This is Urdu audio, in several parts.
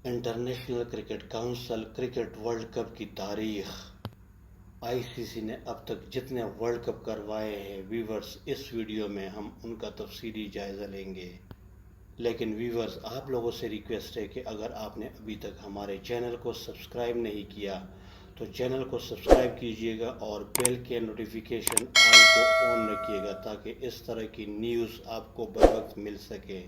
International cricket council cricket world cup کی تاریخ۔ آئی سی سی نے اب تک جتنے ورلڈ کپ کروائے ہیں ویورز، اس ویڈیو میں ہم ان کا تفصیلی جائزہ لیں گے۔ لیکن ویورز، آپ لوگوں سے ریکویسٹ ہے کہ اگر آپ نے ابھی تک ہمارے چینل کو سبسکرائب نہیں کیا تو چینل کو سبسکرائب کیجئے گا اور بیل کے نوٹیفیکیشن آل کو آن رکھیے گا تاکہ اس طرح کی نیوز آپ کو بر وقت مل سکے۔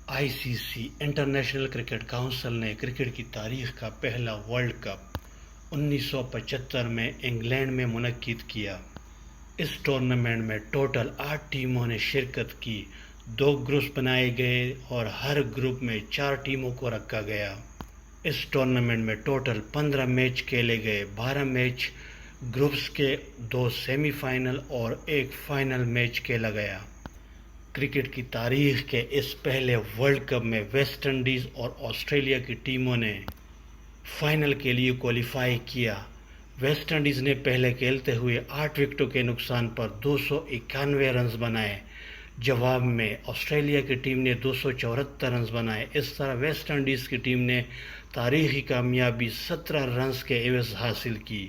آئی سی سی انٹرنیشنل کرکٹ کونسل نے کرکٹ کی تاریخ کا پہلا ورلڈ کپ 1975 میں انگلینڈ میں منعقد کیا۔ اس ٹورنامنٹ میں ٹوٹل 8 ٹیموں نے شرکت کی، 2 گروپس بنائے گئے اور ہر گروپ میں 4 ٹیموں کو رکھا گیا۔ اس ٹورنامنٹ میں ٹوٹل 15 میچ کھیلے گئے، 12 میچ گروپس کے، 2 سیمی فائنل اور 1 فائنل میچ کھیلا گیا۔ کرکٹ کی تاریخ کے اس پہلے ورلڈ کپ میں ویسٹ انڈیز اور آسٹریلیا کی ٹیموں نے فائنل کے لیے کوالیفائی کیا۔ ویسٹ انڈیز نے پہلے کھیلتے ہوئے 8 وکٹوں کے نقصان پر 291 رنز بنائے، جواب میں آسٹریلیا کی ٹیم نے 274 رنز بنائے۔ اس طرح ویسٹ انڈیز کی ٹیم نے تاریخی کامیابی 17 رنز کے عوض حاصل کی۔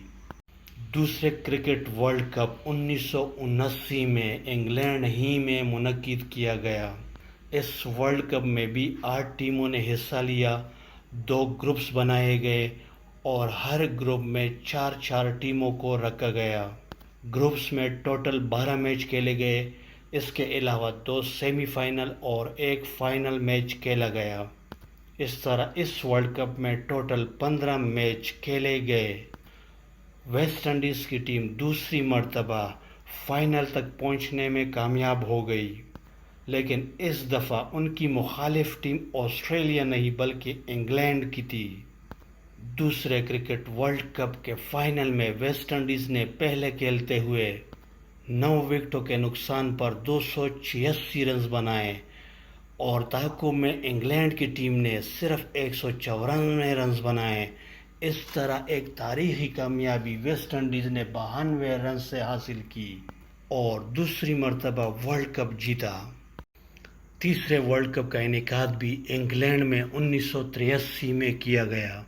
دوسرے کرکٹ ورلڈ کپ 1979 میں انگلینڈ ہی میں منعقد کیا گیا۔ اس ورلڈ کپ میں بھی 8 ٹیموں نے حصہ لیا، 2 گروپس بنائے گئے اور ہر گروپ میں 4 ٹیموں کو رکھا گیا۔ گروپس میں ٹوٹل 12 میچ کھیلے گئے، اس کے علاوہ 2 سیمی فائنل اور 1 فائنل میچ کھیلا گیا۔ اس طرح اس ورلڈ کپ میں ٹوٹل 15 میچ کھیلے گئے۔ ویسٹ انڈیز کی ٹیم دوسری مرتبہ فائنل تک پہنچنے میں کامیاب ہو گئی، لیکن اس دفعہ ان کی مخالف ٹیم آسٹریلیا نہیں بلکہ انگلینڈ کی تھی۔ دوسرے کرکٹ ورلڈ کپ کے فائنل میں ویسٹ انڈیز نے پہلے کھیلتے ہوئے 9 وکٹوں کے نقصان پر 286 رنز بنائے اور تعاقب میں انگلینڈ کی ٹیم نے صرف 194 رنز بنائے۔ اس طرح ایک تاریخی کامیابی ویسٹ انڈیز نے 92 رنز سے حاصل کی اور دوسری مرتبہ ورلڈ کپ جیتا۔ تیسرے ورلڈ کپ کا انعقاد بھی انگلینڈ میں 1983 میں کیا گیا۔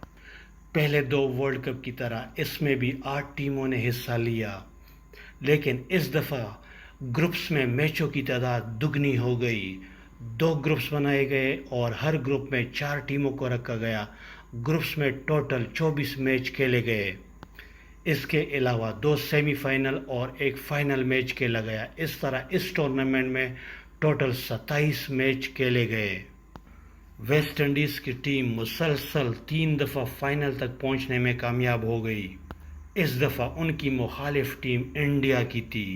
پہلے 2 ورلڈ کپ کی طرح اس میں بھی 8 ٹیموں نے حصہ لیا، لیکن اس دفعہ گروپس میں میچوں کی تعداد دگنی ہو گئی۔ 2 گروپس بنائے گئے اور ہر گروپ میں 4 ٹیموں کو رکھا گیا۔ گروپس میں ٹوٹل 24 میچ کھیلے گئے، اس کے علاوہ 2 سیمی فائنل اور 1 فائنل میچ کھیلا گیا۔ اس طرح اس ٹورنامنٹ میں ٹوٹل 27 میچ کھیلے گئے۔ ویسٹ انڈیز کی ٹیم مسلسل 3 دفعہ فائنل تک پہنچنے میں کامیاب ہو گئی۔ اس دفعہ ان کی مخالف ٹیم انڈیا کی تھی۔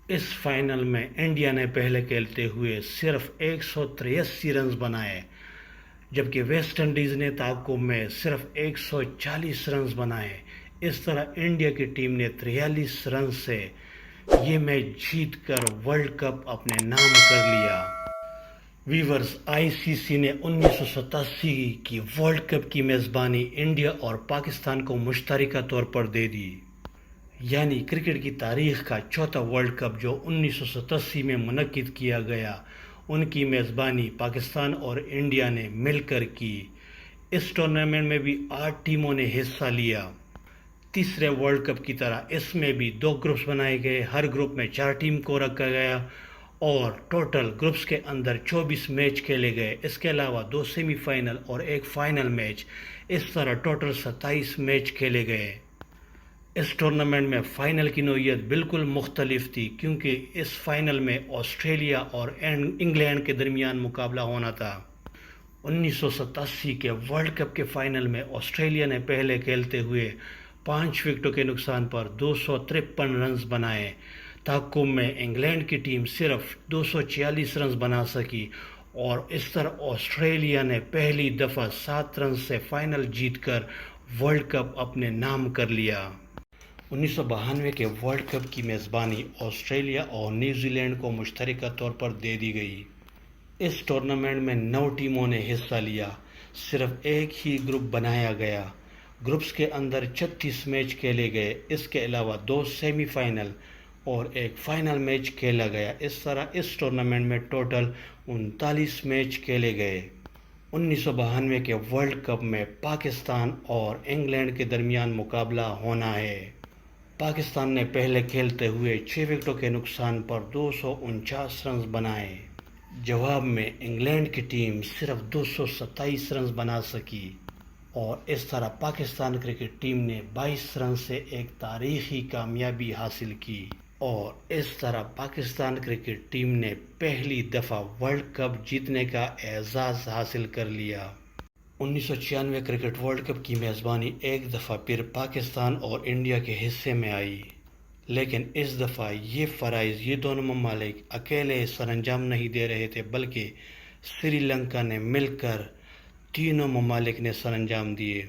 اس فائنل میں انڈیا نے پہلے کھیلتے ہوئے صرف 183 رنز بنائے، جبکہ ویسٹ انڈیز نے تعاقب میں صرف 140 رنز بنائے۔ اس طرح انڈیا کی ٹیم نے 43 رنز سے یہ میچ جیت کر ورلڈ کپ اپنے نام کر لیا۔ ویورز، آئی سی سی نے 1987 کی ورلڈ کپ کی میزبانی انڈیا اور پاکستان کو مشترکہ طور پر دے دی، یعنی کرکٹ کی تاریخ کا چوتھا ورلڈ کپ جو 1987 میں منعقد کیا گیا، ان کی میزبانی پاکستان اور انڈیا نے مل کر کی۔ اس ٹورنامنٹ میں بھی 8 ٹیموں نے حصہ لیا۔ تیسرے ورلڈ کپ کی طرح اس میں بھی 2 گروپس بنائے گئے، ہر گروپ میں 4 ٹیم کو رکھا گیا اور ٹوٹل گروپس کے اندر 24 میچ کھیلے گئے، اس کے علاوہ 2 سیمی فائنل اور 1 فائنل میچ۔ اس طرح ٹوٹل 27 میچ کھیلے گئے۔ اس ٹورنامنٹ میں فائنل کی نوعیت بالکل مختلف تھی، کیونکہ اس فائنل میں آسٹریلیا اور انگلینڈ کے درمیان مقابلہ ہونا تھا۔ 1987 کے ورلڈ کپ کے فائنل میں آسٹریلیا نے پہلے کھیلتے ہوئے 5 وکٹوں کے نقصان پر 253 رنز بنائے، تعاقب میں انگلینڈ کی ٹیم صرف 246 رنز بنا سکی اور اس طرح آسٹریلیا نے پہلی دفعہ 7 رنز سے فائنل جیت کر ورلڈ کپ اپنے نام کر لیا۔ 1992 کے ورلڈ کپ کی میزبانی آسٹریلیا اور نیوزی لینڈ کو مشترکہ طور پر دے دی گئی۔ اس ٹورنامنٹ میں 9 ٹیموں نے حصہ لیا، صرف ایک ہی گروپ بنایا گیا۔ گروپس کے اندر 36 میچ کھیلے گئے، اس کے علاوہ 2 سیمی فائنل اور 1 فائنل میچ کھیلا گیا۔ اس طرح اس ٹورنامنٹ میں ٹوٹل 39 میچ کھیلے گئے۔ 1992 کے ورلڈ کپ میں پاکستان اور انگلینڈ کے درمیان مقابلہ ہونا ہے۔ پاکستان نے پہلے کھیلتے ہوئے 6 وکٹوں کے نقصان پر 249 رنز بنائے۔ جواب میں انگلینڈ کی ٹیم صرف 227 رنز بنا سکی اور اس طرح پاکستان کرکٹ ٹیم نے 22 رن سے ایک تاریخی کامیابی حاصل کی اور اس طرح پاکستان کرکٹ ٹیم نے پہلی دفعہ ورلڈ کپ جیتنے کا اعزاز حاصل کر لیا۔ 1996 کرکٹ ورلڈ کپ کی میزبانی ایک دفعہ پھر پاکستان اور انڈیا کے حصے میں آئی، لیکن اس دفعہ یہ فرائض یہ دونوں ممالک اکیلے سر انجام نہیں دے رہے تھے، بلکہ سری لنکا نے مل کر تینوں ممالک نے سر انجام دیے۔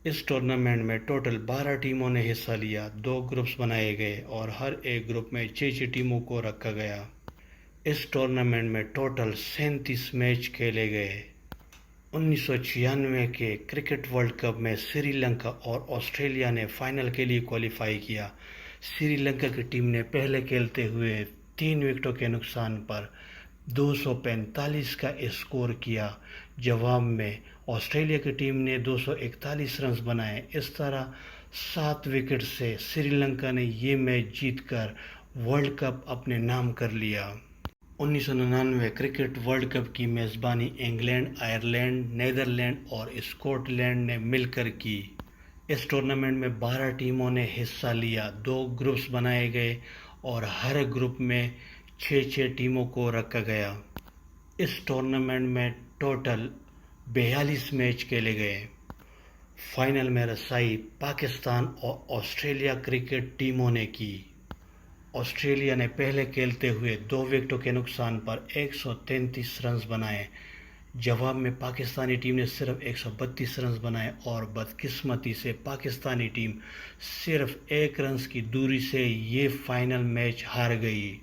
اس ٹورنامنٹ میں ٹوٹل 12 ٹیموں نے حصہ لیا، 2 گروپس بنائے گئے اور ہر ایک گروپ میں 6 ٹیموں کو رکھا گیا۔ اس ٹورنامنٹ میں ٹوٹل 37 میچ کھیلے گئے۔ 1996 کے کرکٹ ورلڈ کپ میں سری لنکا اور آسٹریلیا نے فائنل کے لیے کوالیفائی کیا۔ سری لنکا کی ٹیم نے پہلے کھیلتے ہوئے 3 وکٹوں کے نقصان پر 245 کا اسکور کیا۔ جواب میں آسٹریلیا کی ٹیم نے 241 رنز بنائے۔ اس طرح 7 وکٹ سے سری لنکا نے یہ میچ جیت کر ورلڈ کپ اپنے نام کر لیا۔ 1999 کرکٹ ورلڈ کپ کی میزبانی انگلینڈ، آئرلینڈ، نیدرلینڈ اور اسکاٹ لینڈ نے مل کر کی۔ اس ٹورنامنٹ میں 12 ٹیموں نے حصہ لیا، 2 گروپس بنائے گئے اور ہر گروپ میں 6 ٹیموں کو رکھا گیا۔ اس ٹورنامنٹ میں ٹوٹل 42 میچ کھیلے گئے۔ فائنل میں رسائی پاکستان اور آسٹریلیا کرکٹ ٹیموں نے کی۔ آسٹریلیا نے پہلے کھیلتے ہوئے 2 وکٹوں کے نقصان پر 133 رنز بنائے۔ جواب میں پاکستانی ٹیم نے صرف 132 رنز بنائے اور بدقسمتی سے پاکستانی ٹیم صرف 1 رنز کی دوری سے یہ فائنل میچ ہار گئی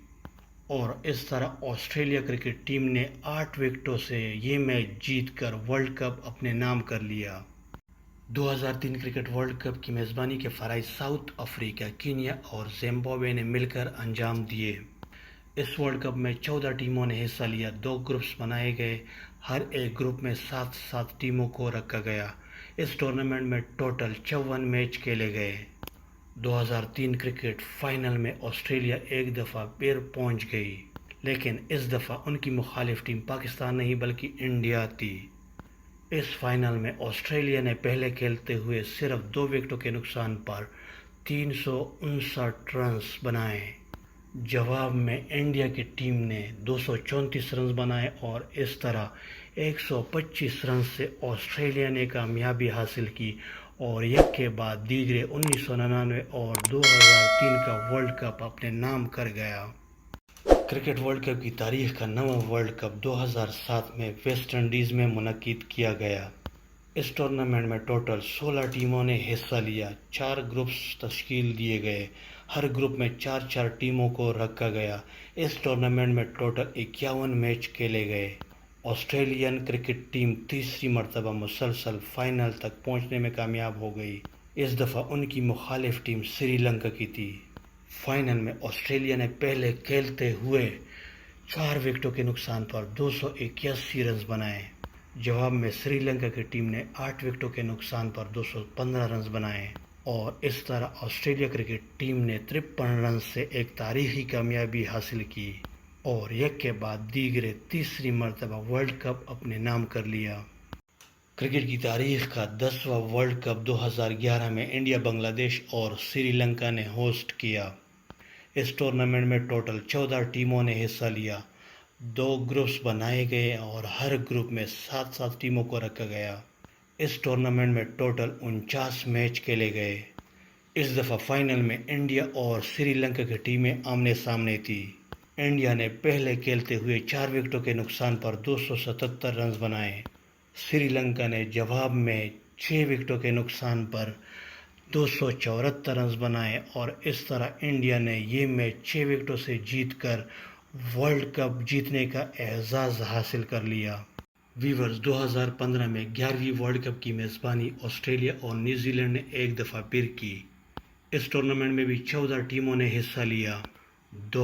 اور اس طرح آسٹریلیا کرکٹ ٹیم نے 8 وکٹوں سے یہ میچ جیت کر ورلڈ کپ اپنے نام کر لیا۔ 2003 کرکٹ ورلڈ کپ کی میزبانی کے فرائض ساؤتھ افریقہ، کینیا اور زمبابوے نے مل کر انجام دیے۔ اس ورلڈ کپ میں 14 ٹیموں نے حصہ لیا، 2 گروپس بنائے گئے، ہر ایک گروپ میں 7 ٹیموں کو رکھا گیا۔ اس ٹورنامنٹ میں ٹوٹل 54 میچ کھیلے گئے۔ 2003 کرکٹ فائنل میں آسٹریلیا ایک دفعہ پھر پہنچ گئی، لیکن اس دفعہ ان کی مخالف ٹیم پاکستان نہیں بلکہ انڈیا تھی۔ اس فائنل میں آسٹریلیا نے پہلے کھیلتے ہوئے صرف 2 وکٹوں کے نقصان پر 359 رنز بنائے۔ جواب میں انڈیا کی ٹیم نے 234 رنز بنائے اور اس طرح 125 رنز سے آسٹریلیا نے کامیابی حاصل کی اور یک کے بعد دیگرے 1999 اور 2003 کا ورلڈ کپ اپنے نام کر گیا۔ کرکٹ ورلڈ کپ کی تاریخ کا 9واں ورلڈ کپ 2007 میں ویسٹ انڈیز میں منعقد کیا گیا۔ اس ٹورنامنٹ میں ٹوٹل 16 ٹیموں نے حصہ لیا، 4 گروپس تشکیل دیے گئے، ہر گروپ میں 4 ٹیموں کو رکھا گیا۔ اس ٹورنامنٹ میں ٹوٹل 51 میچ کھیلے گئے۔ آسٹریلین کرکٹ ٹیم تیسری مرتبہ مسلسل فائنل تک پہنچنے میں کامیاب ہو گئی۔ اس دفعہ ان کی مخالف ٹیم سری لنکا کی تھی۔ فائنل میں آسٹریلیا نے پہلے کھیلتے ہوئے 4 وکٹوں کے نقصان پر 281 رنز بنائے۔ جواب میں سری لنکا کی ٹیم نے 8 وکٹوں کے نقصان پر 215 رنز بنائے اور اس طرح آسٹریلیا کرکٹ ٹیم نے 53 رنز سے ایک تاریخی کامیابی حاصل کی اور یک کے بعد دیگرے تیسری مرتبہ ورلڈ کپ اپنے نام کر لیا۔ کرکٹ کی تاریخ کا 10واں ورلڈ کپ 2011 میں انڈیا، بنگلہ دیش اور سری لنکا نے ہوسٹ کیا۔ اس ٹورنامنٹ میں ٹوٹل 14 ٹیموں نے حصہ لیا، 2 گروپس بنائے گئے اور ہر گروپ میں 7 ٹیموں کو رکھا گیا۔ اس ٹورنامنٹ میں ٹوٹل 49 میچ کھیلے گئے۔ اس دفعہ فائنل میں انڈیا اور سری لنکا کی ٹیمیں آمنے سامنے تھی۔ انڈیا نے پہلے کھیلتے ہوئے 4 وکٹوں کے نقصان پر 277 رنز بنائے۔ سری لنکا نے جواب میں 6 وکٹوں کے نقصان پر 274 رنز بنائے اور اس طرح انڈیا نے یہ میچ 6 وکٹوں سے جیت کر ورلڈ کپ جیتنے کا اعزاز حاصل کر لیا۔ ویورز، 2015 میں 11ویں ورلڈ کپ کی میزبانی آسٹریلیا اور نیوزی لینڈ نے ایک دفعہ پھر کی۔ اس ٹورنامنٹ میں بھی 14 ٹیموں نے حصہ لیا، 2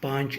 5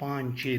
5-6